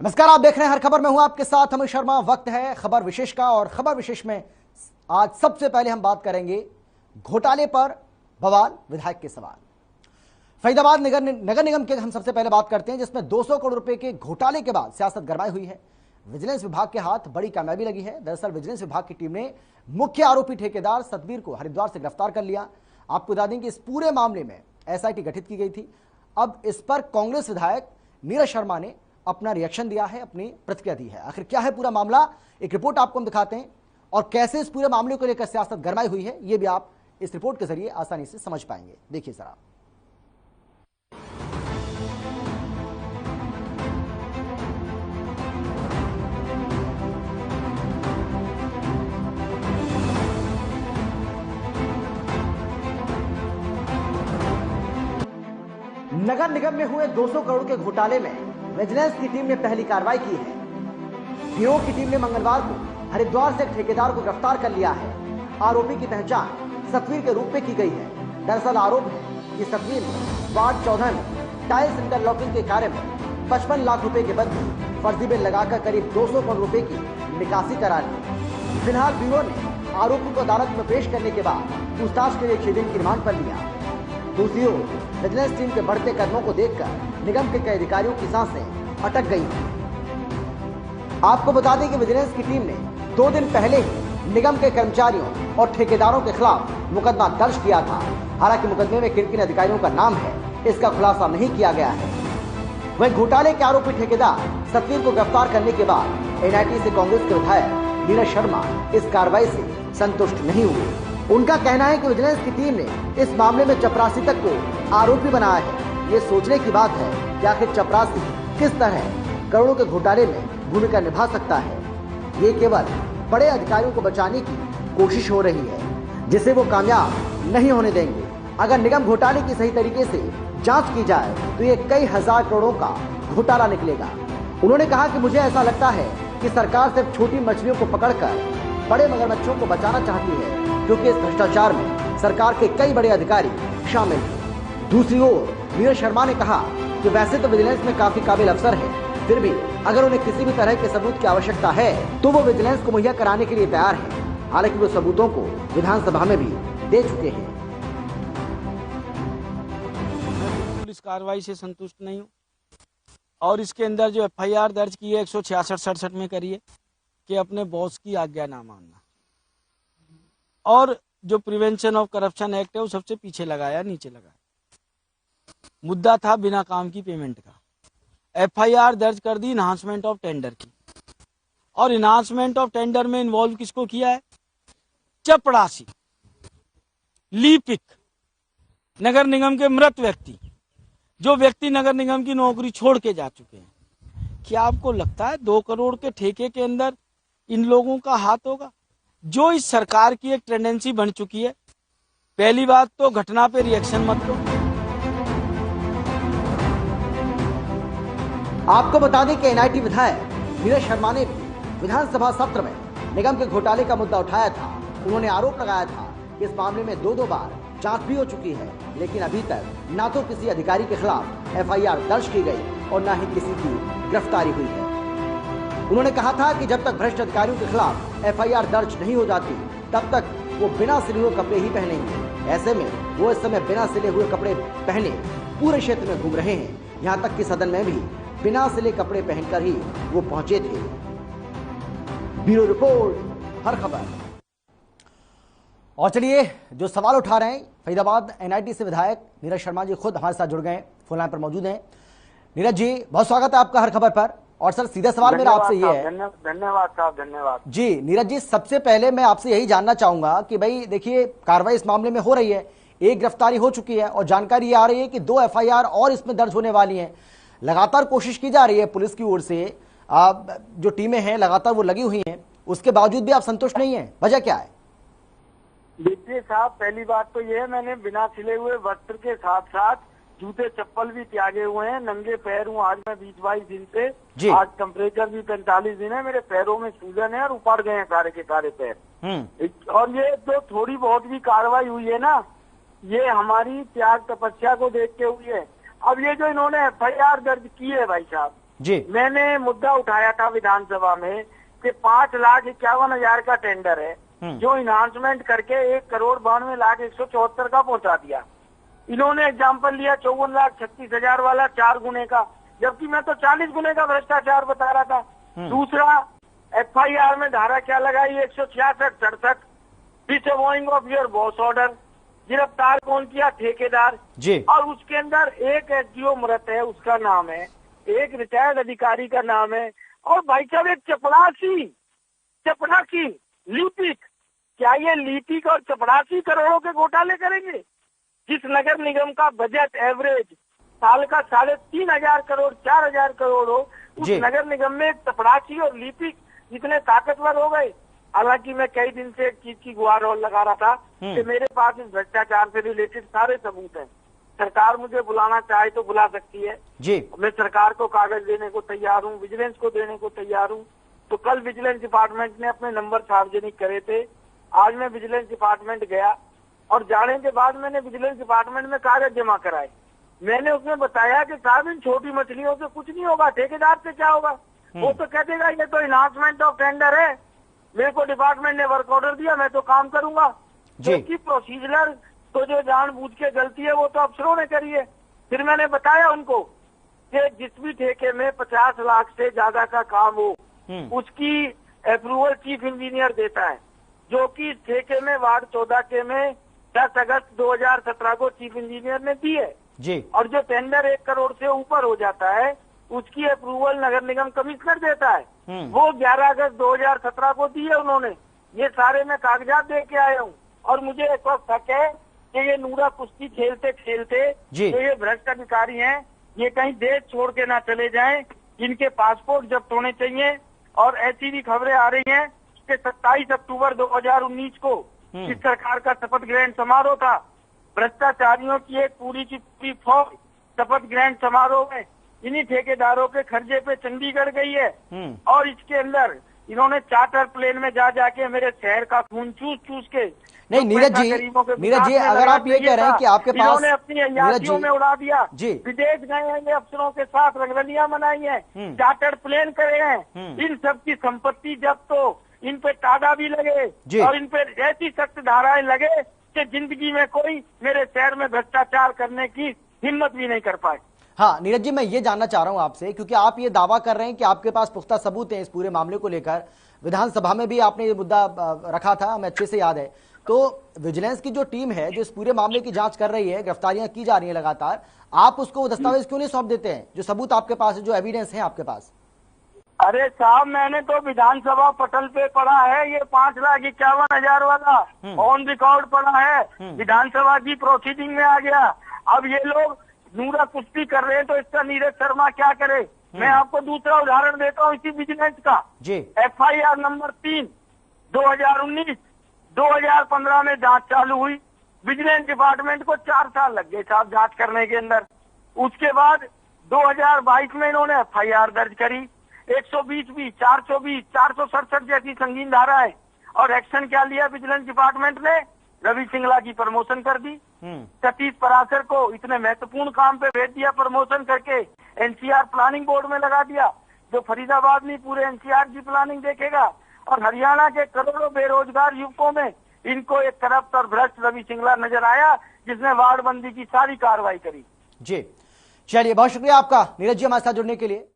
नमस्कार, आप देख रहे हैं हर खबर में हूं आपके साथ अमित शर्मा। वक्त है खबर विशेष का और खबर विशेष में आज सबसे पहले हम बात करेंगे घोटाले पर बवाल विधायक के सवाल। फरीदाबाद नगर निगम के हम सबसे पहले बात करते हैं, जिसमें 200 करोड़ रुपए के घोटाले के बाद सियासत गरमाई हुई है। विजिलेंस विभाग के हाथ बड़ी कामयाबी लगी है। दरअसल विजिलेंस विभाग की टीम ने मुख्य आरोपी ठेकेदार सतबीर को हरिद्वार से गिरफ्तार कर लिया। आपको बता दें कि इस पूरे मामले में एसआईटी गठित की गई थी। अब इस पर कांग्रेस विधायक नीरज शर्मा ने अपना रिएक्शन दिया है, अपनी प्रतिक्रिया दी है। आखिर क्या है पूरा मामला, एक रिपोर्ट आपको हम दिखाते हैं और कैसे इस पूरे मामले को लेकर सियासत गरमाई हुई है, यह भी आप इस रिपोर्ट के जरिए आसानी से समझ पाएंगे। देखिए जरा। नगर निगम में हुए 200 करोड़ के घोटाले में विजिलेंस की टीम ने पहली कार्रवाई की है। गिरोह की टीम ने मंगलवार को हरिद्वार से एक ठेकेदार को गिरफ्तार कर लिया है। आरोपी की पहचान सतवीर के रूप में की गई है। दरअसल आरोप है कि सतवीर ने वार्ड 14 में टाइल्स इंटरलॉकिंग के कार्य में 55 लाख रुपए के बदले फर्जी बिल लगाकर करीब 200 करोड़ रुपए की निकासी करा ली। फिलहाल ब्यूरो ने आरोपी को अदालत में पेश करने के बाद पूछताछ के लिए 6 दिन की रिमांड पर लिया। दूसरी ओर विजिलेंस टीम के बढ़ते कदमों को देखकर निगम के कई अधिकारियों की सांसें अटक गई हैं। आपको बता दें कि विजिलेंस की टीम ने 2 दिन पहले ही निगम के कर्मचारियों और ठेकेदारों के खिलाफ मुकदमा दर्ज किया था। हालांकि मुकदमे में किन किन अधिकारियों का नाम है, इसका खुलासा नहीं किया गया है। वहीं घोटाले के आरोपी ठेकेदार सतवीर को गिरफ्तार करने के बाद एनआईटी से कांग्रेस के विधायक नीरज शर्मा इस कार्रवाई से संतुष्ट नहीं हुए। उनका कहना है कि विजिलेंस की टीम ने इस मामले में चपरासी तक को आरोपी बनाया है। ये सोचने की बात है कि आखिर चपरासी किस तरह करोड़ों के घोटाले में भूमिका निभा सकता है। ये केवल बड़े अधिकारियों को बचाने की कोशिश हो रही है, जिसे वो कामयाब नहीं होने देंगे। अगर निगम घोटाले की सही तरीके से जांच की जाए तो ये कई हजार करोड़ों का घोटाला निकलेगा। उन्होंने कहा कि मुझे ऐसा लगता है कि सरकार सिर्फ छोटी मछलियों को पकड़कर बड़े मगरमच्छों को बचाना चाहती है, क्योंकि इस भ्रष्टाचार में सरकार के कई बड़े अधिकारी शामिल हैं। दूसरी ओर नीरज शर्मा ने कहा कि वैसे तो विजिलेंस में काफी काबिल अफसर हैं, फिर भी अगर उन्हें किसी भी तरह के सबूत की आवश्यकता है तो वो विजिलेंस को मुहैया कराने के लिए तैयार हैं। हालांकि वो सबूतों को विधानसभा में भी दे चुके हैं। मैं इस कार्रवाई से संतुष्ट नहीं हूँ और इसके अंदर जो एफआईआर दर्ज की है 166-67 में करी है कि अपने बॉस की आज्ञा ना मानना, और जो प्रिवेंशन ऑफ करप्शन एक्ट है वो सबसे पीछे लगाया, नीचे लगाया। मुद्दा था बिना काम की पेमेंट का। एफआईआर दर्ज कर दी इन्हांसमेंट ऑफ टेंडर की, और इन्हांसमेंट ऑफ टेंडर में इन्वॉल्व किसको किया है? चपड़ासी, लिपिक, नगर निगम के मृत व्यक्ति, जो व्यक्ति नगर निगम की नौकरी छोड़ के जा चुके हैं। क्या आपको लगता है 2 करोड़ के ठेके के अंदर इन लोगों का हाथ होगा? जो इस सरकार की एक टेंडेंसी बन चुकी है। पहली बात तो घटना पे रिएक्शन मत लो। आपको बता दें कि एनआईटी विधायक नीरज शर्मा ने भी विधानसभा सत्र में निगम के घोटाले का मुद्दा उठाया था। उन्होंने आरोप लगाया था कि इस मामले में 2 बार जांच भी हो चुकी है, लेकिन अभी तक ना तो किसी अधिकारी के खिलाफ एफआईआर दर्ज की गई और ना ही किसी की गिरफ्तारी हुई है। उन्होंने कहा था कि जब तक भ्रष्ट अधिकारियों के खिलाफ एफआईआर दर्ज नहीं हो जाती तब तक वो बिना सिले हुए कपड़े ही पहनेंगे। ऐसे में वो इस समय बिना सिले हुए कपड़े पहने पूरे क्षेत्र में घूम रहे हैं। यहाँ तक कि सदन में भी बिना सिले कपड़े पहनकर ही वो पहुंचे थे। ब्यूरो रिपोर्ट, हर खबर। और चलिए, जो सवाल उठा रहे हैं, फरीदाबाद एनआईटी से विधायक नीरज शर्मा जी खुद हमारे साथ जुड़ गए, फोन लाइन पर मौजूद हैं। नीरज जी, बहुत स्वागत है आपका हर खबर पर। और सर, सीधा सवाल मेरा आपसे ये है। धन्यवाद साहब, धन्यवाद जी। नीरज जी, सबसे पहले मैं आपसे यही जानना चाहूंगा कि भाई देखिए, कार्रवाई इस मामले में हो रही है, एक गिरफ्तारी हो चुकी है और जानकारी ये आ रही है कि 2 एफआईआर और इसमें दर्ज होने वाली हैं। लगातार कोशिश की जा रही है पुलिस की ओर से, जो टीमें हैं लगातार वो लगी हुई हैं, उसके बावजूद भी आप संतुष्ट नहीं है, वजह क्या है? देखिए साहब, पहली बात तो ये है, मैंने बिना सिले हुए वस्त्र के साथ साथ जूते चप्पल भी त्यागे हुए हैं, नंगे पैर हूँ। आज मैं 20-22 दिन से, आज टेम्परेचर भी 45 दिन है, मेरे पैरों में सूजन है और उपाड़ गए हैं सारे के सारे पैर। और ये जो थोड़ी बहुत भी कार्रवाई हुई है ना, ये हमारी त्याग तपस्या को देख के हुई है। अब ये जो इन्होंने एफआईआर दर्ज की है भाई साहब, जी। मैंने मुद्दा उठाया था विधानसभा में कि 5,51,000 का टेंडर है, जो इन्हांसमेंट करके 1,92,01,174 का पहुंचा दिया। इन्होंने एग्जाम्पल लिया 54,36,000 वाला 4 गुने का, जबकि मैं तो 40 गुने का भ्रष्टाचार बता रहा था। दूसरा, FIR में धारा क्या लगाई, 166-67 डिसअवॉइंग ऑफ योर बॉस ऑर्डर। गिरफ्तार कौन किया, ठेकेदार जी। और उसके अंदर एक SDO मृत है, उसका नाम है, एक रिटायर्ड अधिकारी का नाम है, और भाई साहब एक चपरासी लिपिक। क्या ये लिपिक और चपरासी करोड़ों के घोटाले करेंगे? जिस नगर निगम का बजट एवरेज साल का 3,500 करोड़ 4,000 करोड़ हो, उस नगर निगम में चपरासी और लिपिक इतने ताकतवर हो गए। हालांकि मैं कई दिन से एक चीज की गुहार और लगा रहा था कि मेरे पास इस भ्रष्टाचार से रिलेटेड सारे सबूत हैं। सरकार मुझे बुलाना चाहे तो बुला सकती है जी। मैं सरकार को कागज देने को तैयार हूँ, विजिलेंस को देने को तैयार हूँ। तो कल विजिलेंस डिपार्टमेंट ने अपने नंबर सार्वजनिक करे थे। आज मैं विजिलेंस डिपार्टमेंट गया और जाने के बाद मैंने विजिलेंस डिपार्टमेंट में कागज जमा कराए। मैंने उसमें बताया कि साहब इन छोटी मछलियों से कुछ नहीं होगा, ठेकेदार से क्या होगा? वो तो कह देगा ये तो इन्हांसमेंट ऑफ टेंडर है, मेरे को डिपार्टमेंट ने वर्क ऑर्डर दिया, मैं तो काम करूंगा। क्योंकि प्रोसीजरल तो जो जानबूझ के गलती है वो तो अफसरों ने करी है। फिर मैंने बताया उनको कि जिस भी ठेके में 50 लाख से ज्यादा का काम हो उसकी अप्रूवल चीफ इंजीनियर देता है, जो कि ठेके में वार्ड 14 के में 10 अगस्त 2017 को चीफ इंजीनियर ने दी है जी। और जो टेंडर 1 करोड़ से ऊपर हो जाता है उसकी अप्रूवल नगर निगम कमिश्नर देता है। वो 11 अगस्त 2017 को दी है उन्होंने। ये सारे मैं कागजात दे के आया हूँ। और मुझे एक वक्त शक है कि ये नूरा कुश्ती खेलते खेलते जो ये भ्रष्ट अधिकारी हैं ये कहीं देश छोड़ के ना चले जाएं, इनके पासपोर्ट जब्त होने चाहिए। और ऐसी भी खबरें आ रही हैं कि 27 अक्टूबर 2019 को इस सरकार का शपथ ग्रहण समारोह था। भ्रष्टाचारियों की एक पूरी की पूरी फौज शपथ ग्रहण समारोह में इन्हीं ठेकेदारों के खर्चे पे चंडीगढ़ गई है। और इसके अंदर इन्होंने चार्टर प्लेन में जा जाके मेरे शहर का खून चूस के नहीं नीरज जी अगर आप ये कह रहे हैं कि आपके पास इन्होंने अपनी अयाचियों में उड़ा दिया, विदेश गए हैं, ये अफसरों के साथ रंगरलियां मनाई हैं, चार्टर प्लेन करे हैं, इन सब की संपत्ति जब तो इन पे टाडा भी लगे और इन पे ऐसी सख्त धाराएं लगे कि जिंदगी में कोई मेरे शहर में भ्रष्टाचार करने की हिम्मत भी नहीं कर पाए। हाँ नीरज जी, मैं ये जानना चाह रहा हूं आपसे, क्योंकि आप ये दावा कर रहे हैं कि आपके पास पुख्ता सबूत है इस पूरे मामले को लेकर। विधानसभा में भी आपने ये मुद्दा रखा था, हमें अच्छे से याद है। तो विजिलेंस की जो टीम है जो इस पूरे मामले की जांच कर रही है, गिरफ्तारियां की जा रही हैं लगातार, आप उसको दस्तावेज क्यों नहीं सौंप देते हैं, जो सबूत आपके पास है, जो एविडेंस है आपके पास? अरे साहब, मैंने तो विधानसभा पटल पे पढ़ा है, ये 5,51,000 वाला ऑन रिकॉर्ड पढ़ा है, विधानसभा की प्रोसीडिंग में आ गया। अब ये लोग नूरा कुश्ती कर रहे हैं तो इसका नीरज शर्मा क्या करे? मैं आपको दूसरा उदाहरण देता हूँ इसी विजिलेंस का। FIR नंबर 3 2019 2015 में जांच चालू हुई। विजिलेंस डिपार्टमेंट को 4 साल लग गए साहब जांच करने के अंदर। उसके बाद 2022 में इन्होंने FIR दर्ज करी, 120 420 467 जैसी संगीन धारा है। और एक्शन क्या लिया विजिलेंस डिपार्टमेंट ने? रवि सिंगला की प्रमोशन कर दी, सतीश पराशर को इतने महत्वपूर्ण काम पे भेज दिया, प्रमोशन करके NCR प्लानिंग बोर्ड में लगा दिया, जो फरीदाबाद में पूरे NCR की प्लानिंग देखेगा। और हरियाणा के करोड़ों बेरोजगार युवकों में इनको एक करप्ट और भ्रष्ट रवि सिंगला नजर आया, जिसने वार्ड बंदी की सारी कार्रवाई करी। जी चलिए, बहुत शुक्रिया आपका नीरज जी हमारे साथ जुड़ने के लिए।